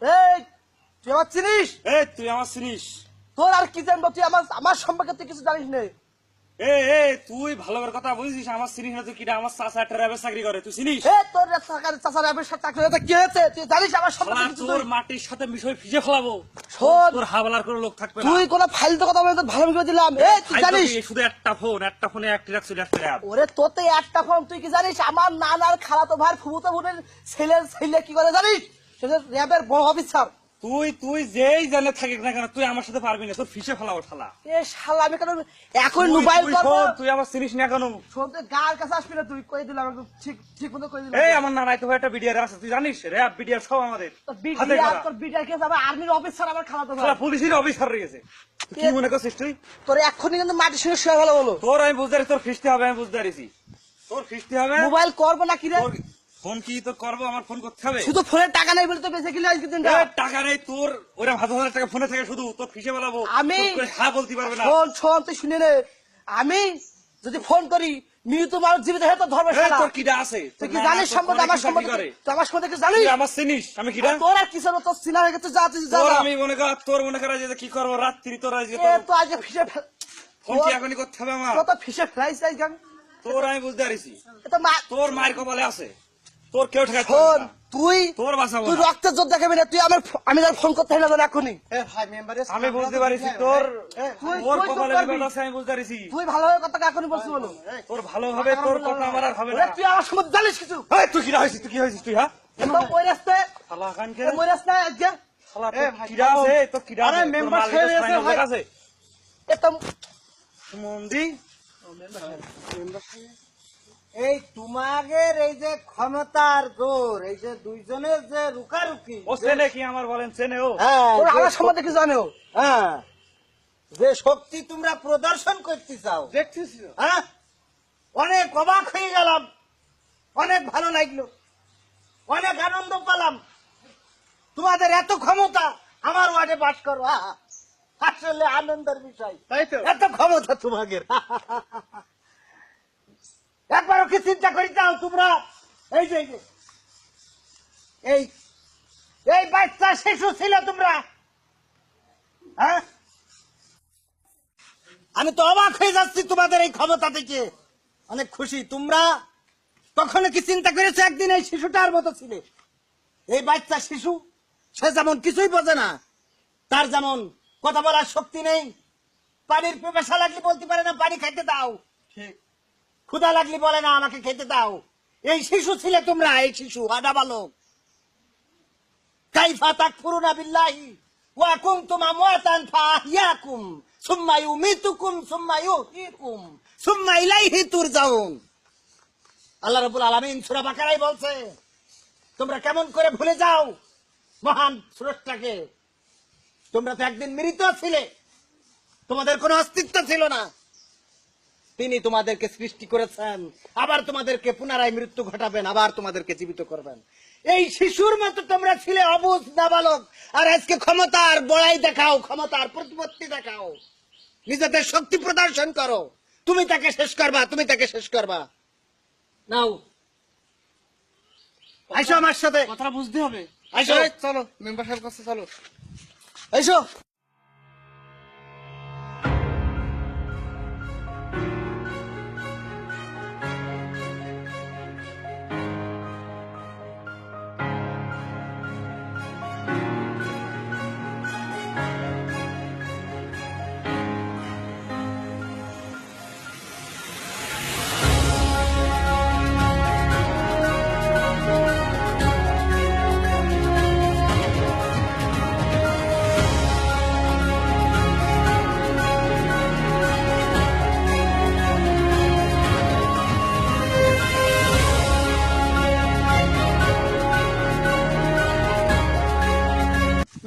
এই তুই আমার চিনিস? এই তুই আমার চিনিস? তোর আর কি জানবো? তুই আমার সম্পর্কে তুই কিছু জানিস না। তুই ভালো করে কথা বুঝিস? আমার চিনিস না তুই? কিটা? আমার চাচা একটা র্যাবের চাকরি করে, তুই চিনিস? তোর চাচার র্যাবের সাথে চাকরি হতে কি হয়েছে তুই জানিস? আমার সম্পর্কে কিছু তোর মাটির সাথে মিশে ভিজে ফেলাবো। শোন, তোর হাবলার কোনো লোক থাকবে না। তুই কোন ফাইলতে কথা বলে ভালো করে দিলাম। তুই জানিস শুধু একটা ফোনে একটা রাখছিল একটা র্যাব। ওরে তোতে একটা ফোন, তুই কি জানিস আমার নানার খালাতো ভাই ফুফুতো বোনের ছেলে কি করে জানিস? সেটা র্যাবের বড় অফিসার। তুই যেই জানে থাকিস না কেন, তুই আমার সাথে পারবি না। তোর ফিসে ফেলাবো শালা। শালা আমি কেন এখন মোবাইল করবো? তুই আমার চিনিস না কেন? শোন, তুই গার কাছে আসবি না। তুই কই দিলাম একদম ঠিক মতো কই দিলাম। আমার নানাই তো একটা বিডিআর আছে, তুই জানিস? র্যাব বিডিআর সব আমাদের হাতে করা। তোর বিটার কেস আমার আর্মির অফিসার আমার খালাতো ভাই। শালা পুলিশের অফিসার রয়েছে। তুই কি মনে করছিস তুই? তোর এক্ষুনি কিন্তু মাটির সঙ্গে শুয়ে ভালো বলো। তোর আমি বুঝতে পারি, তোর ফিসতে হবে, আমি বুঝতে পারিছি। তোর ফিসতে হবে। মোবাইল করবো না কি রে? ফোন কি তোর করবো? আমার ফোন করতে হবে। শুধু ফোনের টাকা নেই বলে তো বেঁচে গেলে আজকে দিনটা। টাকা নেই তোর, ওরা 1,000 টাকা ফোনে থাকে, শুধু তোর ফিসে বেলাবো। আমি হ্যাঁ বলতে পারবে না। শোন তুই শুনে নে, আমি যদি ফোন করি মৃত মানুষ জীবিত হয়ে তো ধরবে। তোর কিটা আছে? তুই কি জানিস সম্বন্ধে? আমার সম্বন্ধে তুই আমার সম্বন্ধে কি জানিস? আমার চিনিস? আমি কিটা? তোর আর কিছু না, তোর সিনা হয়ে গেছে। যা তুই যা। আমি মনে কর তোর মনে করা যে কি করবো রাত্রি তোর আজকে তো আজকে ফিসে ফোন কি এখনই করতে হবে আমার? কত ফিসে ফ্রাইস আই গান তোর আমি বুঝতে পারিছি। এটা তোর মায়ের কপালে আছে, তোর কেউ ঠেকাতে ফোন পারবে না। তুই তোর বাঁচাবো তুই না। রক্তের যোদ্ধা দেখাবি না। তুই আমি তার ফোন করতে না জানি এখনই। আমি বুঝতে পারিছি তোর কপালে বিপদ আছে, আমি বুঝতে পারিছি। তুই ভালোভাবে কথা এখনই বলছি বলো। তোর ভালো হবে, তোর কথা আমার আর হবে না। তুই আমার সম্বন্ধে জানিস কিছু? তুই কিরা হয়েছিস? তুই কি হয়েছিস তুই? হ্যাঁ ওই রাস্তায় শালা কানকে ওই রাস্তায় আজকে শালা তোর কিরা আছে? তোর কিরা আছে? মেম্বার আছে এটা সুমন্দি। এই তোমাদের এই যে ক্ষমতার জোর, এই যে দুইজনের যে রুকারুকি, ও চেনে কি আমার? বলেন চেনে ও? হ্যাঁ, ওর যে আমার সম্বন্ধে কি জানো? হ্যাঁ, যে শক্তি তোমরা প্রদর্শন করতে চাও, দেখছিস? হ্যাঁ, অনেক অবাক হয়ে গেলাম, অনেক ভালো লাগলো, অনেক আনন্দ পেলাম। তোমাদের এত ক্ষমতা, আমার ওয়ার্ডে বাস করো, আসলে আনন্দের বিষয়। তাই তো। এত ক্ষমতা তোমাদের, একবারও কি চিন্তা করি চাও তোমরা? এই যে এই এই বাচ্চা শিশু ছিল তোমরা, হ্যাঁ? আমি তো অবাক হয়ে যাচ্ছি তোমাদের এই ক্ষমতা থেকে, অনেক খুশি। তোমরা কখনো কি চিন্তা করেছো একদিন এই শিশুটার মতো ছিলে? এই বাচ্চা শিশু, সে যেমন কিছুই বোঝে না, তার যেমন কথা বলার শক্তি নেই, পানির পিপাসা লাগলে বলতে পারে না পানি খাইতে দাও, ক্ষুধা লাগলে বলে না আমাকে খেতে দাও। এই শিশু ছিলে তোমরা, এই শিশু আদা বালক। কাইফা তাকফুরুনা বিল্লাহি ওয়া কুনতুম আমওয়াতান ফাআহইয়াকুম সুম্মা ইউমিতুকুম সুম্মা ইউহয়িকুম সুম্মা ইলাইহি তুরজাউন। আল্লাহ রাব্বুল আলামিন সূরা বাকারায় বলছে, তোমরা কেমন করে ভুলে যাও মহান স্রষ্টাকে? তোমরা তো একদিন মৃত ছিলে, তোমাদের কোনো অস্তিত্ব ছিল না। তিনি তোমাদেরকে সৃষ্টি করেছেন, আবার তোমাদেরকে পুনরায় মৃত্যু ঘটাবেন, আবার তোমাদেরকে জীবিত করবেন। এই শিশুর মতো তোমরা ছিলে, অবুঝ নাবালক, আর আজকে ক্ষমতার বড়াই দেখাও, ক্ষমতার প্রতিপত্তি দেখাও, নিজেদের শক্তি প্রদর্শন করো। তুমি তাকে শেষ করবা, তুমি তাকে শেষ করবা। নাও আইসো আমার সাথে, কথা বুঝতে হবে। আইসো, চলো মেম্বার সাহেব কাছে চলো। আইসো।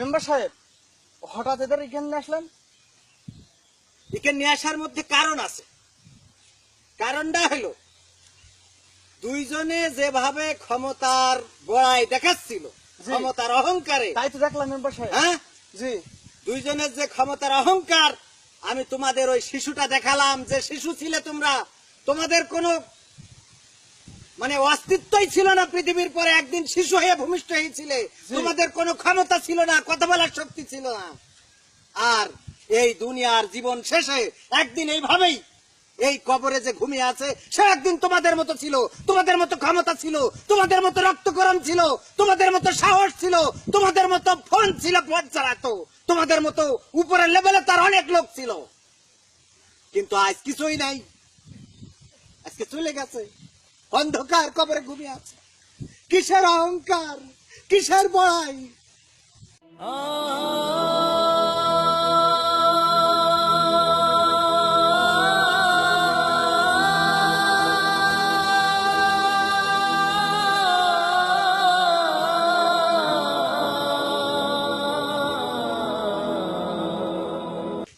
মেম্বার সাহেব হঠাৎ এদের এখানে আসলেন? এখানে নিয়ে আসার মধ্যে কারণ আছে। কারণটা হলো, দুইজনে যেভাবে ক্ষমতার বড়াই দেখাচ্ছিল, ক্ষমতার অহংকারে, তাই তো দেখলাম মেম্বার সাহেব। হ্যাঁ, জি। দুইজনের যে ক্ষমতার অহংকার, আমি তোমাদের ওই শিশুটা দেখালাম, যে শিশু ছিলে তোমরা, তোমাদের কোনো মানে অস্তিত্বই ছিল না পৃথিবীর পরে, একদিন শিশু হয়ে ভূমিষ্ঠ হয়েছিলে, তোমাদের কোনো ক্ষমতা ছিল না, কথা বলার শক্তি ছিল না। আর এই দুনিয়ার জীবন শেষে একদিন এইভাবেই এই কবরে যে ঘুমিয়ে আছে, সে একদিন তোমাদের মতো ছিল, তোমাদের মতো ক্ষমতা ছিল, তোমাদের মতো রক্তকরণ ছিল, তোমাদের মতো সাহস ছিল, তোমাদের মতো ফোন ছিল, ফোন চালাতো, তোমাদের মতো উপরের লেভেলে তার অনেক লোক ছিল। কিন্তু আজ কিছুই নাই, আজকে চলে গেছে, অন্ধকার কবরে ঘুমিয়ে আছে। কিসের অহংকার, কিসের বড়াই?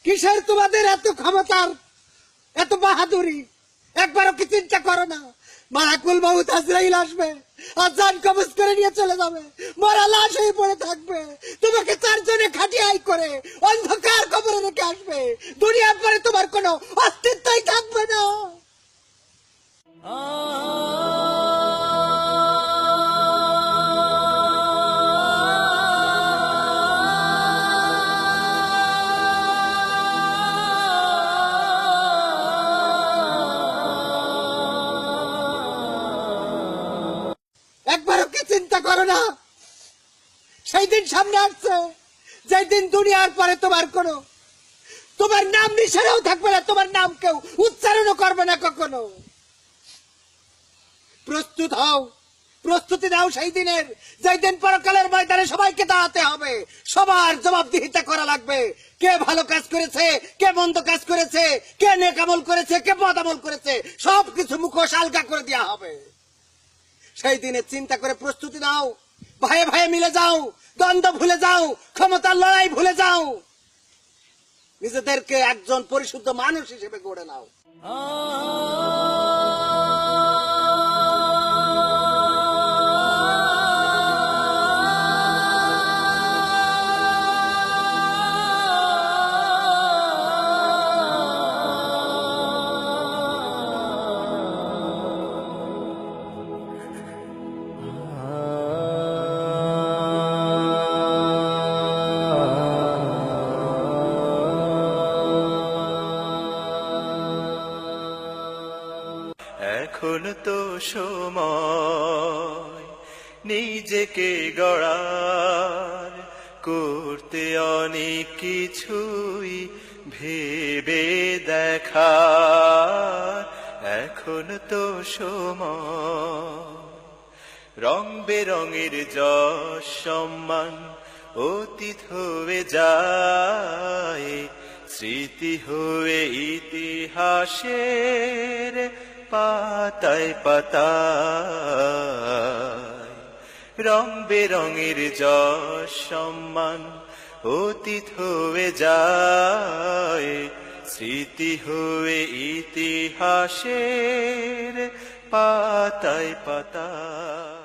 কিসের তোমাদের এত ক্ষমতার, এত বাহাদুরি? একবারও কি চিন্তা করো না? মালাকুল মউত আজরাইল আসবে আর জান কবজ করে নিয়ে চলে যাবে, মরা লাশ হয়ে পড়ে থাকবে, তোমাকে চারজনে খাটিয়াই করে অন্ধকার কবরে রেখে আসবে। দুনিয়ার পরে তোমার কোনো অস্তিত্বই থাকবে না। একবারও কি চিন্তা করো না? সেই দিন সামনে আসছে, যেই দিন দুনিয়ার পরে তোমার নাম নিশানাও থাকবে না, তোমার নাম কেউ উচ্চারণও করবে না কখনো। প্রস্তুত হও, প্রস্তুতি নাও সেই দিনের, যেই দিন পরকালের ময়দানে সবাইকে দাঁড়াতে হবে, সবার জবাবদিহিতা করা লাগবে। কে ভালো কাজ করেছে, কে মন্দ কাজ করেছে, কে নেক আমল করেছে, কে বদ আমল করেছে, সবকিছু মুখোশ আলগা করে দেওয়া হবে। সেই দিনে চিন্তা করে প্রস্তুতি নাও, ভাইয়ে ভাইয়ে মিলে যাও, দ্বন্দ্ব ভুলে যাও, ক্ষমতার লড়াই ভুলে যাও, নিজেদেরকে একজন পরিশুদ্ধ মানুষ হিসেবে গড়ে নাও। এখন তো সময় নিজেকে গড়ার, করতে অনেক কিছুই ভেবে দেখার। এখন তো সময় রং বেরঙের যশ সম্মান অতীত হয়ে যায়, স্মৃতি হয়ে ইতিহাসের পাতায় পাতায়। রং বেরঙের যশ সম্মান অতীত হয়ে যায়, স্মৃতি হয়ে ইতিহাসের পাতায় পাতায়।